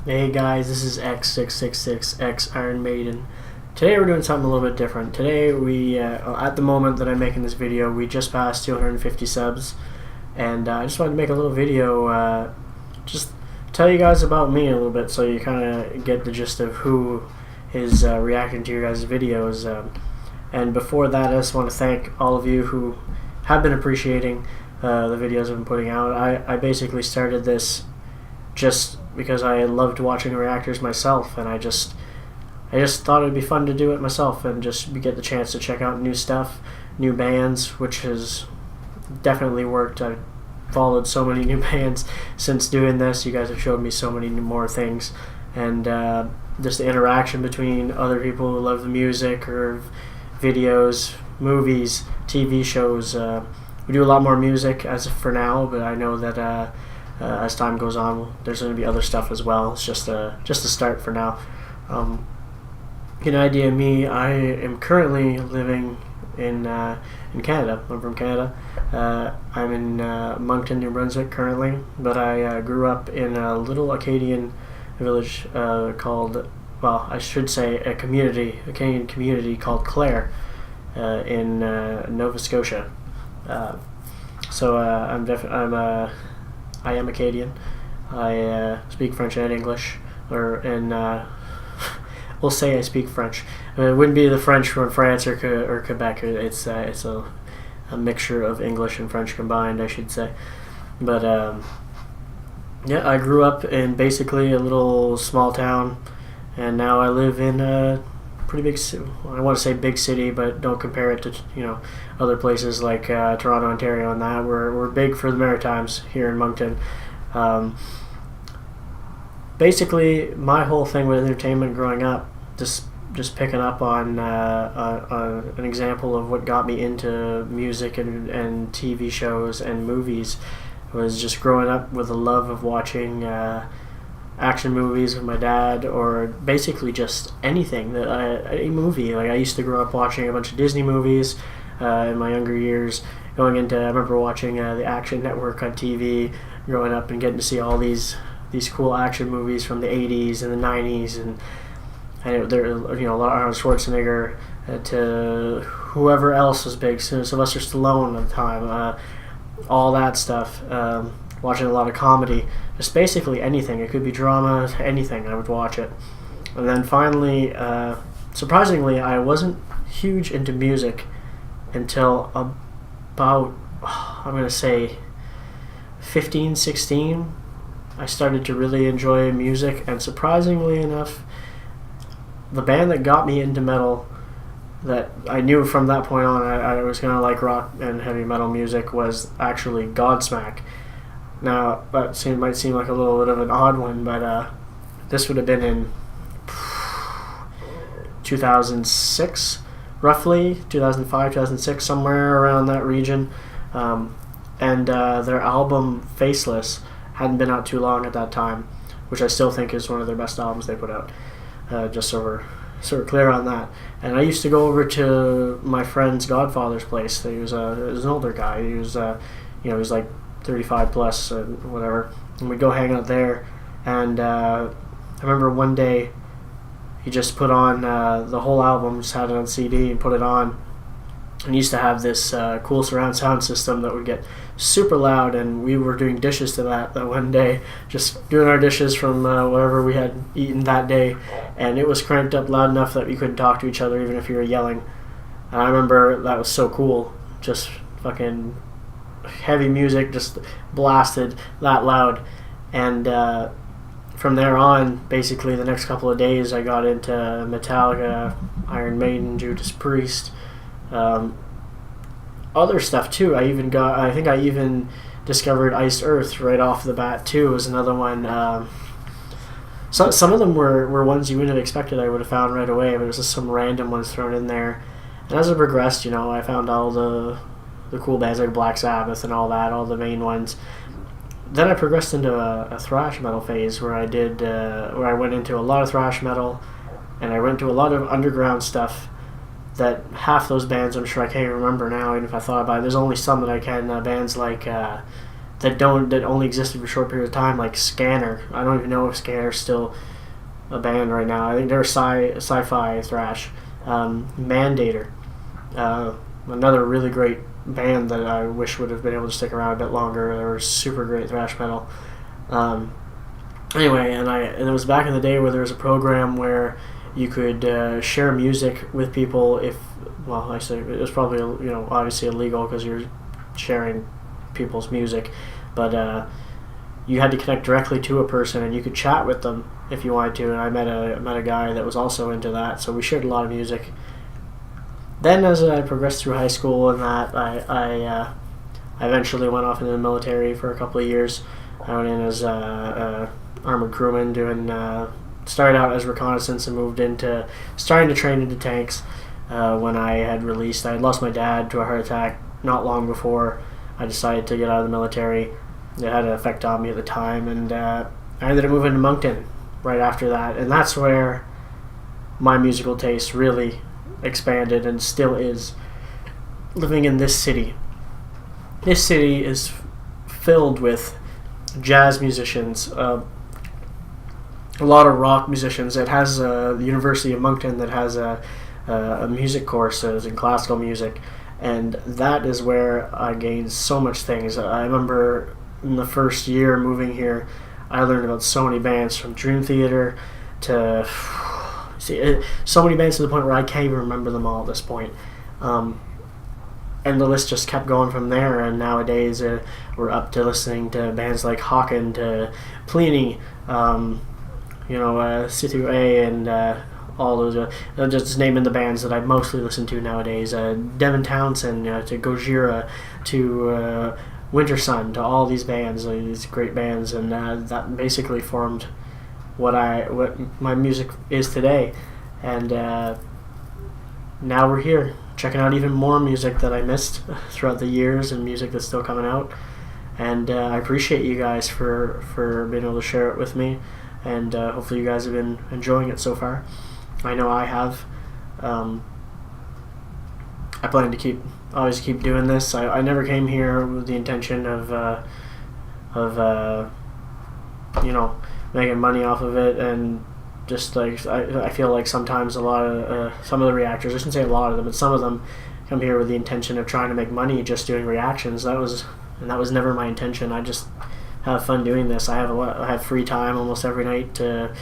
Hey guys, this is X666X Iron Maiden. Today we're doing something a little bit different. Today at the moment that I'm making this video, we just passed 250 subs, and I just wanted to make a little video, just tell you guys about me a little bit, so you kind of get the gist of who is reacting to your guys' videos. And before that, I just want to thank all of you who have been appreciating the videos I've been putting out. I basically started this just because I loved watching reactors myself, and I just thought it'd be fun to do it myself and just get the chance to check out new stuff, new bands, which has definitely worked. I've followed so many new bands since doing this. You guys have showed me so many more things, and just the interaction between other people who love the music or videos, movies, TV shows. We do a lot more music as for now, but I know that as time goes on, there's going to be other stuff as well. It's just a start for now. Get an idea of me, I am currently living in Canada. I'm from Canada. I'm in Moncton, New Brunswick currently, but I grew up in a little Acadian village called, well, I should say a Canadian community called Clare in Nova Scotia. I am Acadian. I speak French and English, we'll say I speak French. I mean, it wouldn't be the French from France or Quebec. It's a mixture of English and French combined, I should say. But yeah, I grew up in basically a little small town, and now I live in a pretty big. I want to say big city, but don't compare it to other places like Toronto, Ontario, and that. We're big for the Maritimes here in Moncton. Basically, my whole thing with entertainment growing up, just picking up on an example of what got me into music and TV shows and movies, was just growing up with a love of watching action movies with my dad, or basically just anything any movie. Like, I used to grow up watching a bunch of Disney movies in my younger years. I remember watching the Action Network on TV growing up and getting to see all these cool action movies from the 80s and the 90s, and Arnold Schwarzenegger to whoever else was big, Sylvester Stallone at the time, all that stuff. Watching a lot of comedy, just basically anything. It could be drama, anything, I would watch it. And then finally, surprisingly, I wasn't huge into music until about, I'm going to say 15, 16. I started to really enjoy music, and surprisingly enough, the band that got me into metal, that I knew from that point on I was going to like rock and heavy metal music, was actually Godsmack. Now, that might seem like a little bit of an odd one, but this would have been in 2006, roughly, 2005, 2006, somewhere around that region. And their album, Faceless, hadn't been out too long at that time, which I still think is one of their best albums they put out, just so we're clear on that. And I used to go over to my friend's godfather's place. He was an older guy. He was he was like 35 plus or whatever, and we'd go hang out there. And I remember one day he just put on the whole album, just had it on CD and put it on, and he used to have this cool surround sound system that would get super loud, and we were doing dishes to that one day, just doing our dishes from whatever we had eaten that day, and it was cranked up loud enough that we couldn't talk to each other even if you were yelling. And I remember that was so cool, just fucking heavy music just blasted that loud. And from there on, basically the next couple of days, I got into Metallica, Iron Maiden, Judas Priest, other stuff too. I think I even discovered Iced Earth right off the bat too, was another one. So some of them were ones you wouldn't have expected I would have found right away, but it was just some random ones thrown in there. And as it progressed, I found all the cool bands like Black Sabbath and all that, all the main ones. Then I progressed into a thrash metal phase where I went into a lot of thrash metal, and I went to a lot of underground stuff that half those bands I'm sure I can't remember now, even if I thought about it. There's only some that I can. Bands like that only existed for a short period of time, like Scanner. I don't even know if Scanner's still a band right now. I think they're sci-fi thrash. Mandator, another really great band that I wish would have been able to stick around a bit longer. They were super great thrash metal. Anyway, and it was back in the day where there was a program where you could share music with people. I say it was probably obviously illegal because you're sharing people's music, but you had to connect directly to a person and you could chat with them if you wanted to. And I met a guy that was also into that, so we shared a lot of music. Then as I progressed through high school and that, I eventually went off into the military for a couple of years. I went in as armored crewman, started out as reconnaissance and moved into starting to train into tanks. When I had lost my dad to a heart attack not long before I decided to get out of the military. It had an effect on me at the time, and I ended up moving to Moncton right after that, and that's where my musical taste really expanded and still is. Living in this city. This city is filled with jazz musicians, a lot of rock musicians. It has the University of Moncton that has a music course in classical music, and that is where I gained so much things. I remember in the first year moving here, I learned about so many bands, from Dream Theater to so many bands to the point where I can't even remember them all at this point. And the list just kept going from there, and nowadays we're up to listening to bands like Hawken, to Pliny, Situ A, and all those, just naming the bands that I mostly listen to nowadays. Devin Townsend, to Gojira, to Winter Sun, to all these bands, these great bands, and that basically formed what my music is today. And now we're here, checking out even more music that I missed throughout the years, and music that's still coming out. And I appreciate you guys for being able to share it with me, and hopefully you guys have been enjoying it so far. I know I have. I plan to always keep doing this. I never came here with the intention of making money off of it, and just like I feel like sometimes some of the reactors, I shouldn't say a lot of them, but some of them come here with the intention of trying to make money just doing reactions. That was never my intention. I just have fun doing this. I have free time almost every night to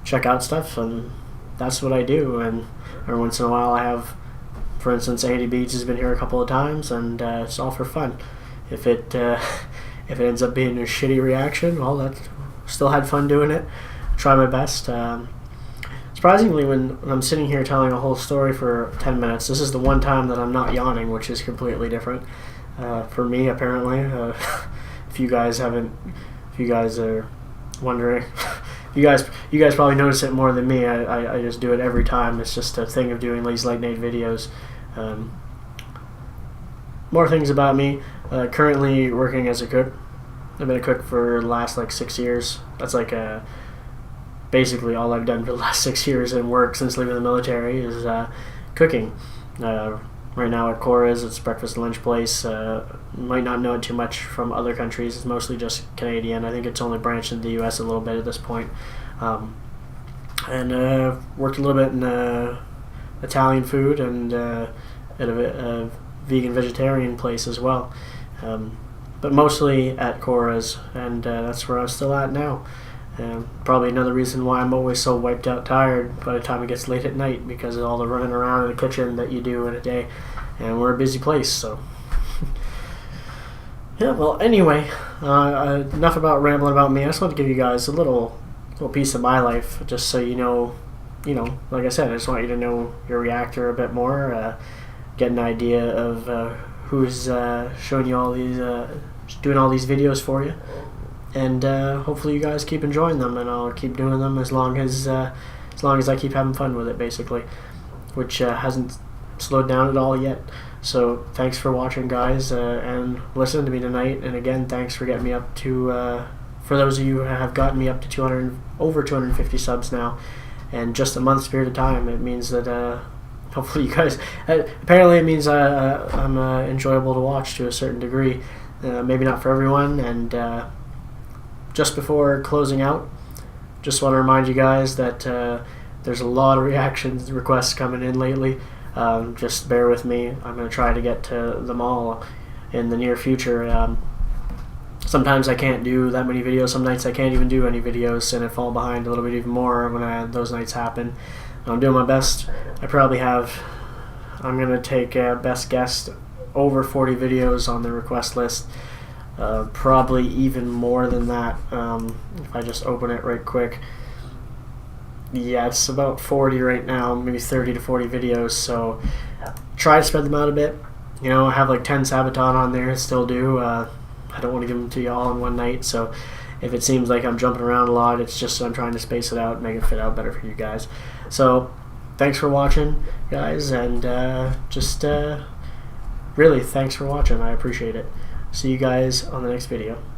check out stuff, and that's what I do. And every once in a while I have, for instance, Andy Beats has been here a couple of times, and it's all for fun. If it ends up being a shitty reaction, well, that still had fun doing it. Try my best. Surprisingly, when I'm sitting here telling a whole story for 10 minutes, this is the one time that I'm not yawning, which is completely different for me, apparently. If you guys are wondering, you guys probably notice it more than me. I just do it every time. It's just a thing of doing these late night videos. More things about me. Currently working as a cook. I've been a cook for the last 6 years. That's basically all I've done for the last 6 years in work since leaving the military is cooking. Right now at Cora's, it's breakfast and lunch place. Might not know it too much from other countries. It's mostly just Canadian. I think it's only branched into the U.S. a little bit at this point. And worked a little bit in Italian food, and at a vegan vegetarian place as well. But mostly at Cora's, and that's where I'm still at now. Probably another reason why I'm always so wiped out tired by the time it gets late at night, because of all the running around in the kitchen that you do in a day. And we're a busy place, so yeah. Well, anyway, enough about rambling about me. I just want to give you guys a little piece of my life, just so you know, like I said, I just want you to know your reactor a bit more, get an idea of who's showing you all these, doing all these videos for you. And hopefully you guys keep enjoying them, and I'll keep doing them as long as I keep having fun with it, basically, which hasn't slowed down at all yet. So thanks for watching, guys, and listening to me tonight. And again, thanks for getting me up to, for those of you who have gotten me up to over 250 subs now, and just a month's period of time. It means that hopefully you guys, apparently it means I'm enjoyable to watch to a certain degree. maybe not for everyone. And just before closing out, just want to remind you guys that there's a lot of reactions requests coming in lately. Just bear with me. I'm going to try to get to them all in the near future. Sometimes I can't do that many videos. Some nights I can't even do any videos, and I fall behind a little bit even more when those nights happen. I'm doing my best. I'm going to take best guess over 40 videos on the request list. Probably even more than that if I just open it right quick. Yeah, it's about 40 right now, maybe 30 to 40 videos, so try to spread them out a bit. You know, I have like 10 Sabaton on there, still do. I don't want to give them to you all in one night, so if it seems like I'm jumping around a lot, it's just I'm trying to space it out, make it fit out better for you guys. So thanks for watching, guys, and really thanks for watching. I appreciate it. See you guys on the next video.